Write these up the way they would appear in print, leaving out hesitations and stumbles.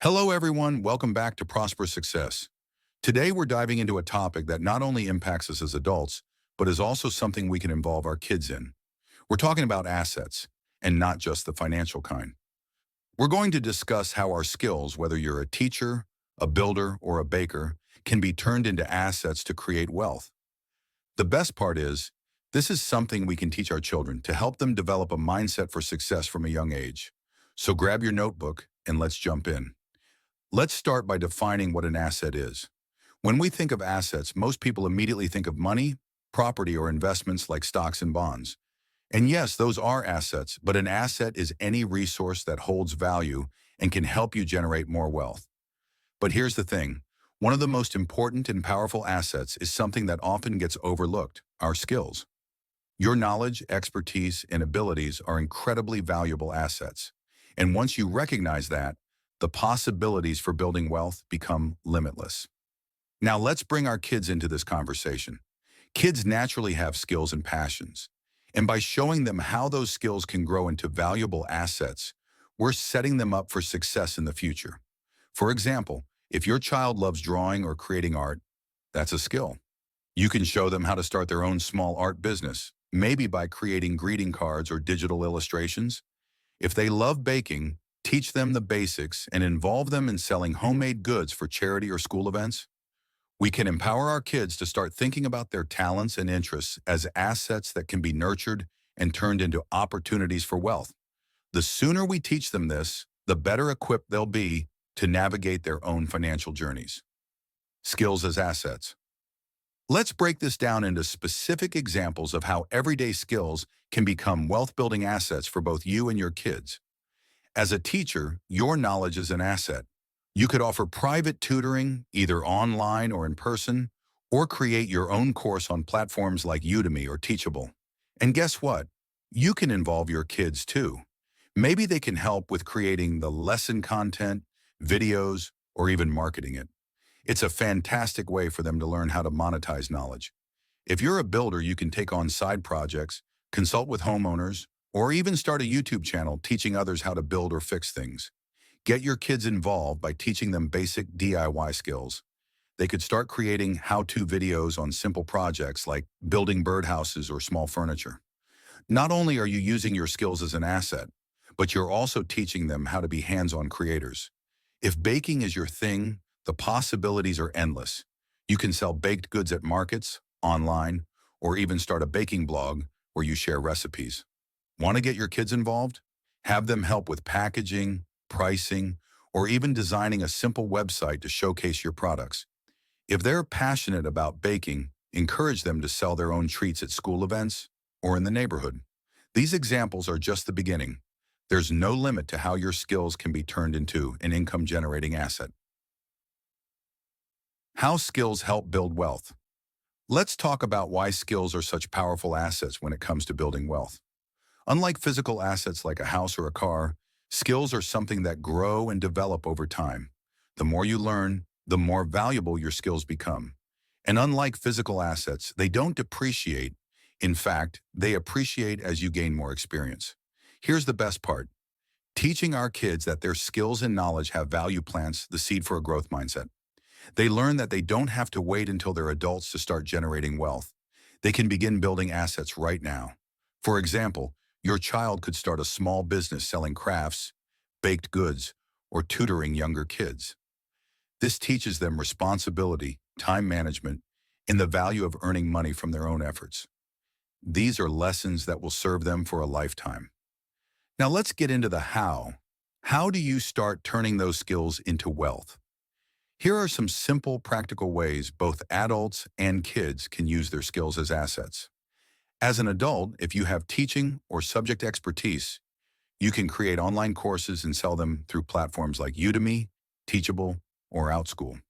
Hello, everyone. Welcome back to Prosperous Success. Today, we're diving into a topic that not only impacts us as adults, but is also something we can involve our kids in. We're talking about assets, and not just the financial kind. We're going to discuss how our skills, whether you're a teacher, a builder, or a baker, can be turned into assets to create wealth. The best part is, this is something we can teach our children to help them develop a mindset for success from a young age. So grab your notebook and let's jump in. Let's start by defining what an asset is. When we think of assets, most people immediately think of money, property, or investments like stocks and bonds. And yes, those are assets, but an asset is any resource that holds value and can help you generate more wealth. But here's the thing. One of the most important and powerful assets is something that often gets overlooked: our skills. Your knowledge, expertise, and abilities are incredibly valuable assets. And once you recognize that, the possibilities for building wealth become limitless. Now let's bring our kids into this conversation. Kids naturally have skills and passions. And by showing them how those skills can grow into valuable assets, we're setting them up for success in the future. For example, if your child loves drawing or creating art, that's a skill. You can show them how to start their own small art business, maybe by creating greeting cards or digital illustrations. If they love baking, teach them the basics and involve them in selling homemade goods for charity or school events. We can empower our kids to start thinking about their talents and interests as assets that can be nurtured and turned into opportunities for wealth. The sooner we teach them this, the better equipped they'll be to navigate their own financial journeys. Skills as assets. Let's break this down into specific examples of how everyday skills can become wealth-building assets for both you and your kids. As a teacher, your knowledge is an asset. You could offer private tutoring, either online or in person, or create your own course on platforms like Udemy or Teachable. And guess what? You can involve your kids too. Maybe they can help with creating the lesson content, videos, or even marketing it. It's a fantastic way for them to learn how to monetize knowledge. If you're a builder, you can take on side projects, consult with homeowners, or even start a YouTube channel teaching others how to build or fix things. Get your kids involved by teaching them basic DIY skills. They could start creating how-to videos on simple projects like building birdhouses or small furniture. Not only are you using your skills as an asset, but you're also teaching them how to be hands-on creators. If baking is your thing, the possibilities are endless. You can sell baked goods at markets, online, or even start a baking blog where you share recipes. Want to get your kids involved? Have them help with packaging, pricing, or even designing a simple website to showcase your products. If they're passionate about baking, encourage them to sell their own treats at school events or in the neighborhood. These examples are just the beginning. There's no limit to how your skills can be turned into an income-generating asset. How skills help build wealth. Let's talk about why skills are such powerful assets when it comes to building wealth. Unlike physical assets like a house or a car, skills are something that grow and develop over time. The more you learn, the more valuable your skills become. And unlike physical assets, they don't depreciate. In fact, they appreciate as you gain more experience. Here's the best part. Teaching our kids that their skills and knowledge have value plants the seed for a growth mindset. They learn that they don't have to wait until they're adults to start generating wealth. They can begin building assets right now. For example, your child could start a small business selling crafts, baked goods, or tutoring younger kids. This teaches them responsibility, time management, and the value of earning money from their own efforts. These are lessons that will serve them for a lifetime. Now let's get into the how. How do you start turning those skills into wealth? Here are some simple, practical ways both adults and kids can use their skills as assets. As an adult, if you have teaching or subject expertise, you can create online courses and sell them through platforms like Udemy, Teachable, or OutSchool.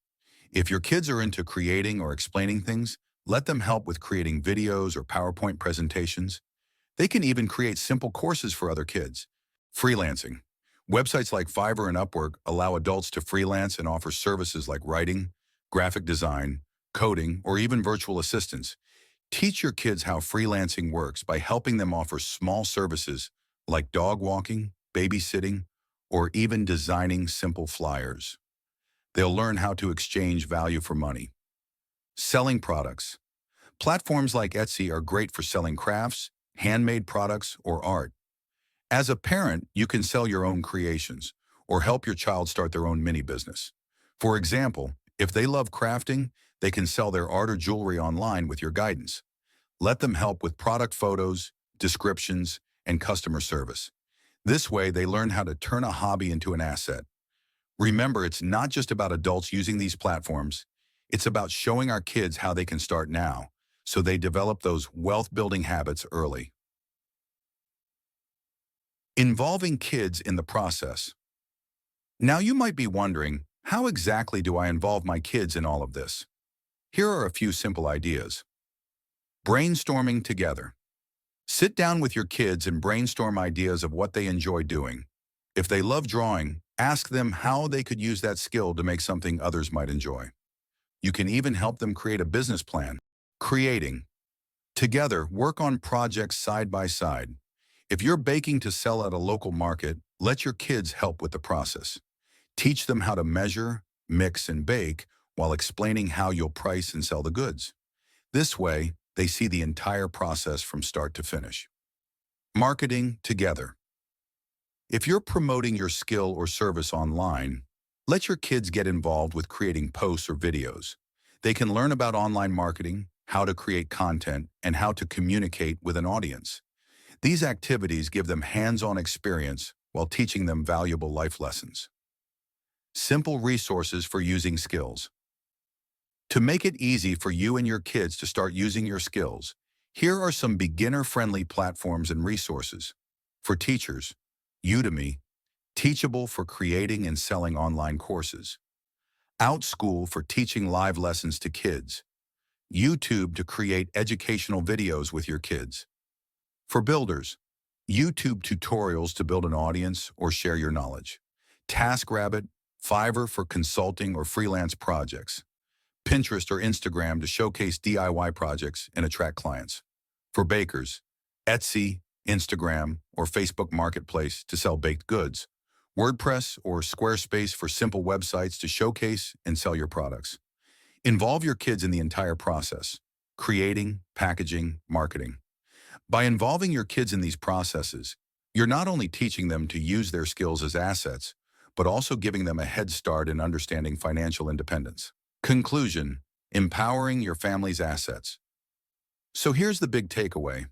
If your kids are into creating or explaining things, let them help with creating videos or PowerPoint presentations. They can even create simple courses for other kids. Freelancing. Websites like Fiverr and Upwork allow adults to freelance and offer services like writing, graphic design, coding, or even virtual assistants. Teach your kids how freelancing works by helping them offer small services like dog walking, babysitting, or even designing simple flyers. They'll learn how to exchange value for money. Selling products. Platforms like Etsy are great for selling crafts, handmade products, or art. As a parent, you can sell your own creations or help your child start their own mini business. For example, if they love crafting, they can sell their art or jewelry online with your guidance. Let them help with product photos, descriptions, and customer service. This way, they learn how to turn a hobby into an asset. Remember, it's not just about adults using these platforms. It's about showing our kids how they can start now, so they develop those wealth-building habits early. Involving kids in the process. Now you might be wondering, how exactly do I involve my kids in all of this? Here are a few simple ideas. Brainstorming together. Sit down with your kids and brainstorm ideas of what they enjoy doing. If they love drawing, ask them how they could use that skill to make something others might enjoy. You can even help them create a business plan. Creating. Together, work on projects side by side. If you're baking to sell at a local market, let your kids help with the process. Teach them how to measure, mix, and bake while explaining how you'll price and sell the goods. This way, they see the entire process from start to finish. Marketing together. If you're promoting your skill or service online, let your kids get involved with creating posts or videos. They can learn about online marketing, how to create content, and how to communicate with an audience. These activities give them hands-on experience while teaching them valuable life lessons. Simple resources for using skills. To make it easy for you and your kids to start using your skills, here are some beginner-friendly platforms and resources. For teachers, Udemy, Teachable for creating and selling online courses. OutSchool for teaching live lessons to kids. YouTube to create educational videos with your kids. For builders, YouTube tutorials to build an audience or share your knowledge. TaskRabbit, Fiverr for consulting or freelance projects. Pinterest or Instagram to showcase DIY projects and attract clients. For bakers, Etsy, Instagram, or Facebook Marketplace to sell baked goods. WordPress or Squarespace for simple websites to showcase and sell your products. Involve your kids in the entire process, creating, packaging, marketing. By involving your kids in these processes, you're not only teaching them to use their skills as assets, but also giving them a head start in understanding financial independence. Conclusion: empowering your family's assets. So here's the big takeaway.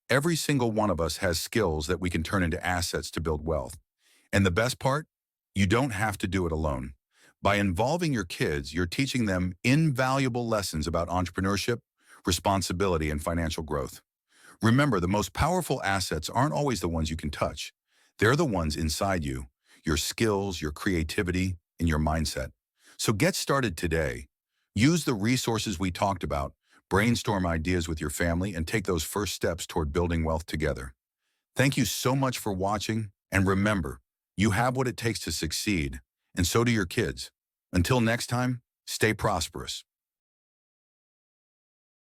Every single one of us has skills that we can turn into assets to build wealth. And the best part? You don't have to do it alone. By involving your kids, you're teaching them invaluable lessons about entrepreneurship, responsibility, and financial growth. Remember, the most powerful assets aren't always the ones you can touch. They're the ones inside you, your skills, your creativity, and your mindset. So get started today. Use the resources we talked about, brainstorm ideas with your family, and take those first steps toward building wealth together. Thank you so much for watching, and remember, you have what it takes to succeed, and so do your kids. Until next time, stay prosperous.